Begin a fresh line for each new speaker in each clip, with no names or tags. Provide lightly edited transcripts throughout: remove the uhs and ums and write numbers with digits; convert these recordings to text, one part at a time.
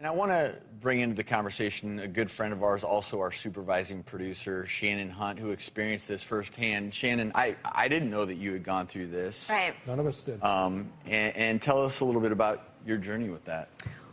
And I want to bring into the conversation a good friend of ours, also our supervising producer, Shannon Hunt, who experienced this firsthand. Shannon, I didn't know that you had gone through this.
Right.
None of us did.
And tell us a little bit about your journey with that.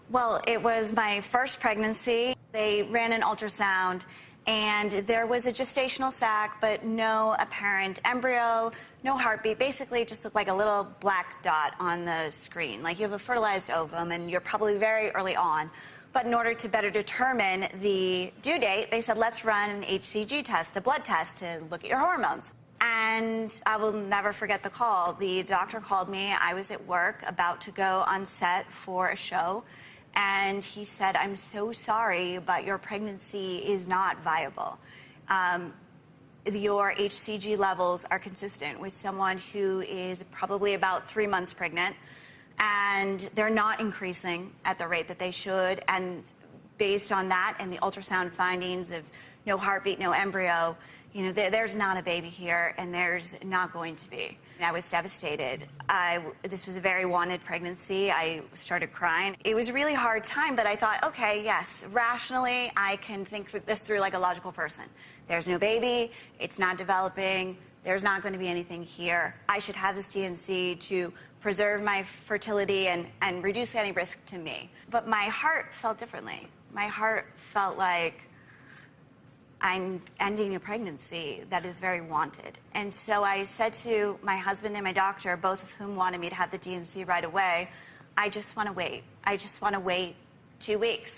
Well, it was my first pregnancy. They ran an ultrasound, and there was a gestational sac, but no apparent embryo, no heartbeat. Basically, it just looked like a little black dot on the screen. Like you have a fertilized ovum, and you're probably very early on. But in order to better determine the due date, they said, let's run an HCG test, the blood test, to look at your hormones. And I will never forget the call. The doctor called me. I was at work, about to go on set for a show. And he said, I'm so sorry, but your pregnancy is not viable. Your HCG levels are consistent with someone who is probably about 3 months pregnant, and they're not increasing at the rate that they should. And based on that and the ultrasound findings of no heartbeat, no embryo, you know, there's not a baby here, and there's not going to be. And I was devastated. This was a very wanted pregnancy. I started crying. It was a really hard time, but I thought, okay, yes, rationally, I can think this through like a logical person. There's no baby. It's not developing. There's not going to be anything here. I should have this DNC to preserve my fertility and reduce any risk to me. But my heart felt differently. My heart felt like I'm ending a pregnancy that is very wanted. And so I said to my husband and my doctor, both of whom wanted me to have the DNC right away, I just want to wait. I just want to wait 2 weeks.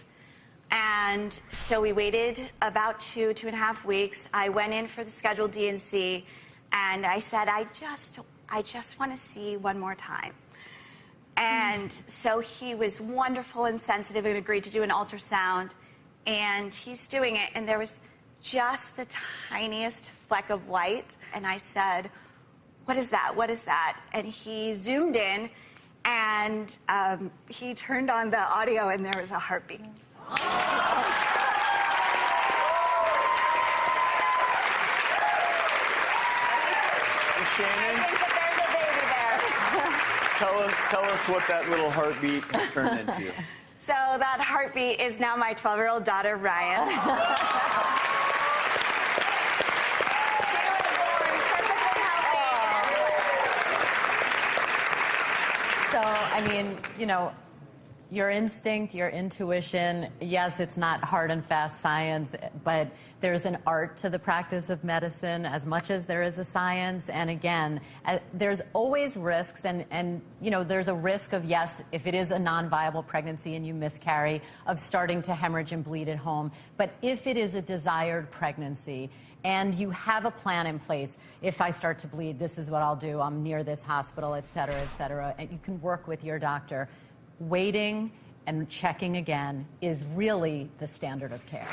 And so we waited about 2.5 weeks. I went in for the scheduled DNC, and I said, I just want to see one more time. And so he was wonderful and sensitive and agreed to do an ultrasound. And he's doing it, and there was just the tiniest fleck of white. And I said, what is that? What is that? And he zoomed in, and he turned on the audio, and there was a heartbeat.
Shannon,
I think that there's a baby there.
tell us what that little heartbeat turned into.
So that heartbeat is now my 12-year-old daughter, Ryan.
So, I mean, you know, your instinct, your intuition, yes, it's not hard and fast science, but there's an art to the practice of medicine as much as there is a science. And again, there's always risks, and you know, there's a risk of, yes, if it is a non-viable pregnancy and you miscarry, of starting to hemorrhage and bleed at home. But if it is a desired pregnancy, and you have a plan in place, if I start to bleed, this is what I'll do, I'm near this hospital, et cetera, and you can work with your doctor. Waiting and checking again is really the standard of care.